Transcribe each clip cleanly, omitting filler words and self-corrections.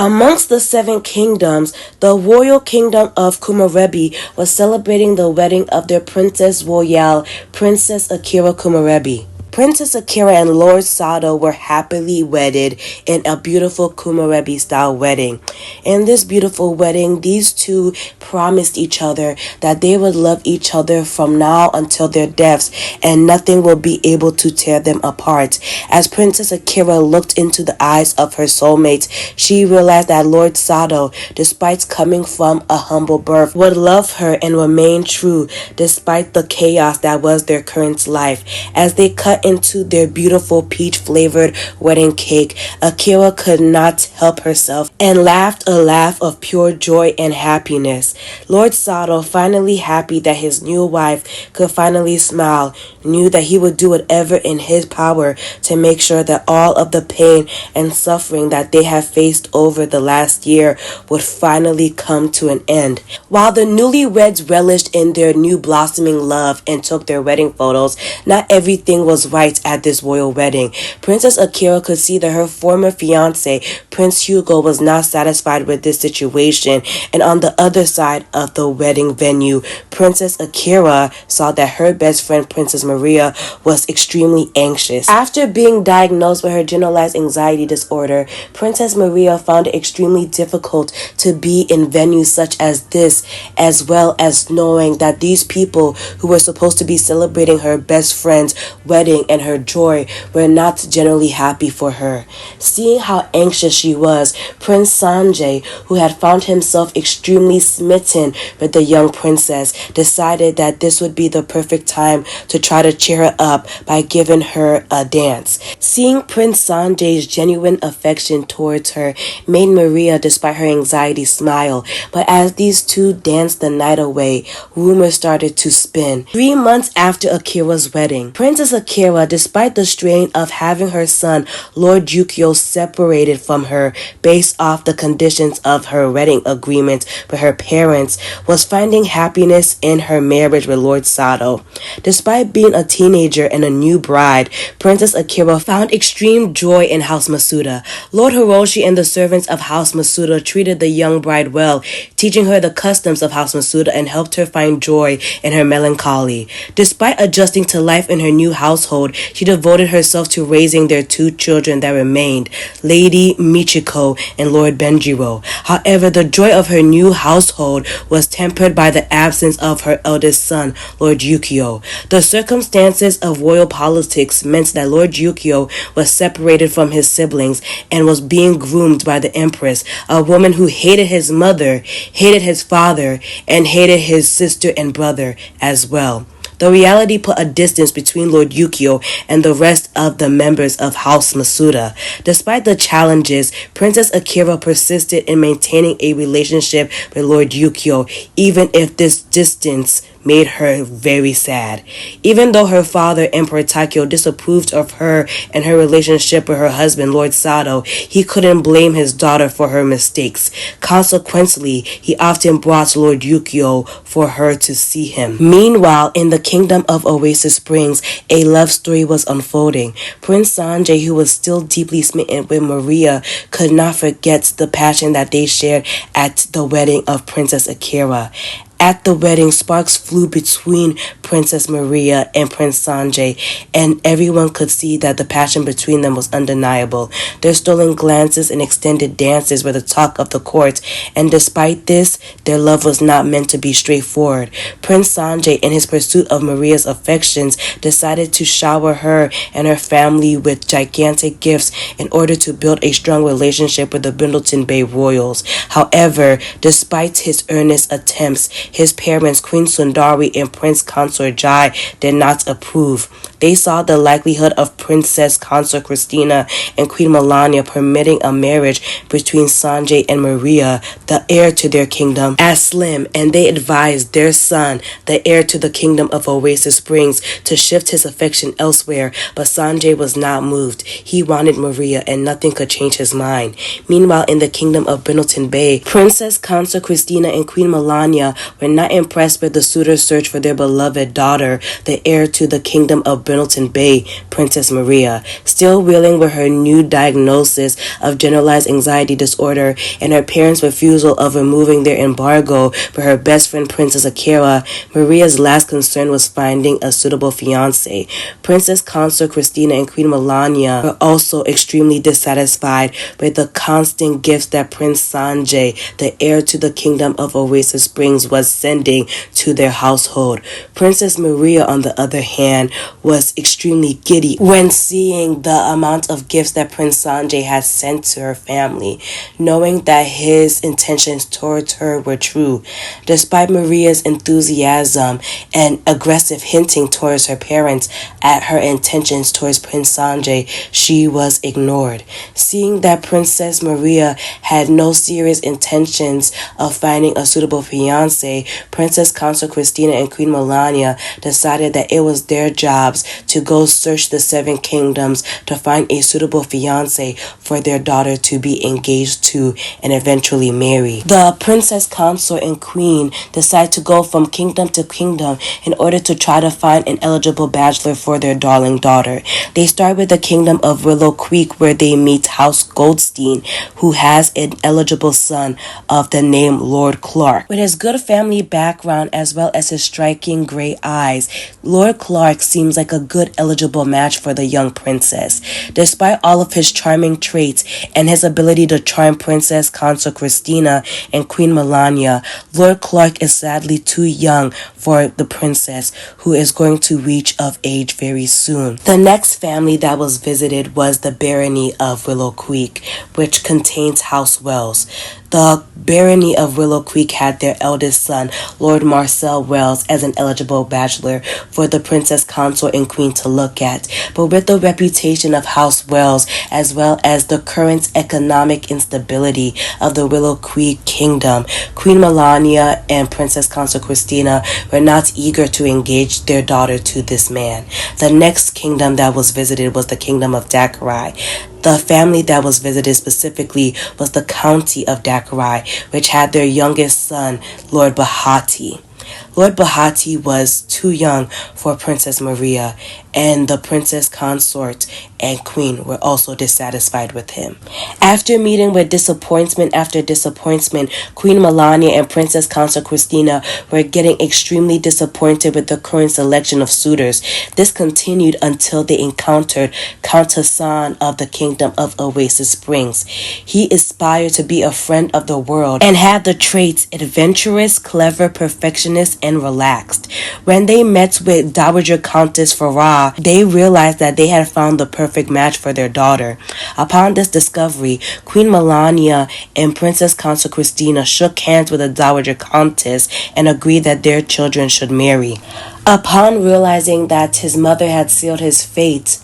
Amongst the seven kingdoms, the royal kingdom of Kumarebi was celebrating the wedding of their Princess Royale, Princess Akira Kumarebi. Princess Akira and Lord Sato were happily wedded in a beautiful Kumarebi-style wedding. In this beautiful wedding, these two promised each other that they would love each other from now until their deaths, and nothing will be able to tear them apart. As Princess Akira looked into the eyes of her soulmate, she realized that Lord Sato, despite coming from a humble birth, would love her and remain true despite the chaos that was their current life. As they cut into their beautiful peach-flavored wedding cake, Akira could not help herself and laughed a laugh of pure joy and happiness. Lord Sato, finally happy that his new wife could finally smile, knew that he would do whatever in his power to make sure that all of the pain and suffering that they have faced over the last year would finally come to an end. While the newlyweds relished in their new blossoming love and took their wedding photos, not everything was right at this royal wedding. Princess Akira could see that her former fiancé, Prince Hugo, was not satisfied with this situation, and on the other side of the wedding venue, Princess Akira saw that her best friend, Princess Maria, was extremely anxious. After being diagnosed with her generalized anxiety disorder, Princess Maria found it extremely difficult to be in venues such as this, as well as knowing that these people who were supposed to be celebrating her best friend's wedding and her joy were not generally happy for her. Seeing how anxious she was, Prince Sanjay, who had found himself extremely smitten with the young princess, decided that this would be the perfect time to try to cheer her up by giving her a dance. Seeing Prince Sanjay's genuine affection towards her made Maria, despite her anxiety, smile. But as these two danced the night away, rumors started to spin. 3 months after Akira's wedding, Princess Akira, despite the strain of having her son, Lord Yukio, separated from her based off the conditions of her wedding agreement with her parents, was finding happiness in her marriage with Lord Sato. Despite being a teenager and a new bride, Princess Akira found extreme joy in House Masuda. Lord Hiroshi and the servants of House Masuda treated the young bride well, teaching her the customs of House Masuda and helped her find joy in her melancholy. Despite adjusting to life in her new household, she devoted herself to raising their 2 children that remained, Lady Michiko and Lord Benjiro. However, the joy of her new household was tempered by the absence of her eldest son, Lord Yukio. The circumstances of royal politics meant that Lord Yukio was separated from his siblings and was being groomed by the Empress, a woman who hated his mother, hated his father, and hated his sister and brother as well. The reality put a distance between Lord Yukio and the rest of the members of House Masuda. Despite the challenges, Princess Akira persisted in maintaining a relationship with Lord Yukio, even if this distance made her very sad. Even though her father, Emperor Taikyo, disapproved of her and her relationship with her husband, Lord Sato, he couldn't blame his daughter for her mistakes. Consequently, he often brought Lord Yukio for her to see him. Meanwhile, in the kingdom of Oasis Springs, a love story was unfolding. Prince Sanjay, who was still deeply smitten with Maria, could not forget the passion that they shared at the wedding of Princess Akira. At the wedding, sparks flew between Princess Maria and Prince Sanjay, and everyone could see that the passion between them was undeniable. Their stolen glances and extended dances were the talk of the court, and despite this, their love was not meant to be straightforward. Prince Sanjay, in his pursuit of Maria's affections, decided to shower her and her family with gigantic gifts in order to build a strong relationship with the Brindleton Bay royals. However, despite his earnest attempts, his parents, Queen Sundari and Prince Consort Jai, did not approve. They saw the likelihood of Princess Consort Christina and Queen Melania permitting a marriage between Sanjay and Maria, the heir to their kingdom, as slim, and they advised their son, the heir to the kingdom of Oasis Springs, to shift his affection elsewhere, but Sanjay was not moved. He wanted Maria, and nothing could change his mind. Meanwhile, in the kingdom of Brindleton Bay, Princess Consort Christina and Queen Melania were not impressed with the suitor's search for their beloved daughter, the heir to the kingdom of Brindleton Bay, Princess Maria. Still reeling with her new diagnosis of generalized anxiety disorder and her parents' refusal of removing their embargo for her best friend Princess Akira, Maria's last concern was finding a suitable fiancé. Princess Consort Christina and Queen Melania were also extremely dissatisfied with the constant gifts that Prince Sanjay, the heir to the kingdom of Oasis Springs, was sending to their household. Princess Maria, on the other hand, was extremely giddy when seeing the amount of gifts that Prince Sanjay had sent to her family, knowing that his intentions towards her were true. Despite Maria's enthusiasm and aggressive hinting towards her parents at her intentions towards Prince Sanjay, she was ignored. Seeing that Princess Maria had no serious intentions of finding a suitable fiancé, Princess Consort Christina and Queen Melania decided that it was their jobs to go search the 7 kingdoms to find a suitable fiancé for their daughter to be engaged to and eventually marry. The Princess Consort and Queen decided to go from kingdom to kingdom in order to try to find an eligible bachelor for their darling daughter. They start with the kingdom of Willow Creek, where they meet House Goldstein, who has an eligible son of the name Lord Clark. With his good family background as well as his striking gray eyes, Lord Clark seems like a good eligible match for the young princess. Despite all of his charming traits and his ability to charm Princess Consort Christina and Queen Melania, Lord Clark is sadly too young for the princess, who is going to reach of age very soon. The next family that was visited was the Barony of Willow Creek, which contains House Wells. The Barony of Willow Creek had their eldest son, Lord Marcel Wells, as an eligible bachelor for the Princess Consort and Queen to look at. But with the reputation of House Wells, as well as the current economic instability of the Willow Creek Kingdom, Queen Melania and Princess Consort Christina were not eager to engage their daughter to this man. The next kingdom that was visited was the Kingdom of Dakari. The family that was visited specifically was the County of Dakari, which had their youngest son, Lord Bahati. Lord Bahati was too young for Princess Maria, and the Princess Consort and Queen were also dissatisfied with him. After meeting with disappointment after disappointment, Queen Melania and Princess Consort Christina were getting extremely disappointed with the current selection of suitors. This continued until they encountered Count Hassan of the Kingdom of Oasis Springs. He aspired to be a friend of the world and had the traits adventurous, clever, perfectionist, and relaxed. When they met with Dowager Countess Farah, they realized that they had found the perfect match for their daughter. Upon this discovery, Queen Melania and Princess Consort Christina shook hands with the Dowager Countess and agreed that their children should marry. Upon realizing that his mother had sealed his fate,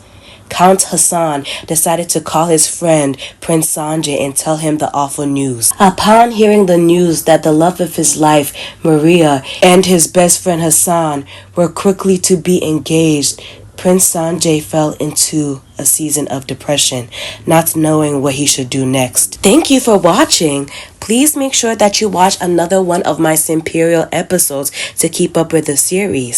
Count Hassan decided to call his friend Prince Sanjay and tell him the awful news. Upon hearing the news that the love of his life, Maria, and his best friend Hassan were quickly to be engaged, Prince Sanjay fell into a season of depression, not knowing what he should do next. Thank you for watching. Please make sure that you watch another one of my Simperial episodes to keep up with the series.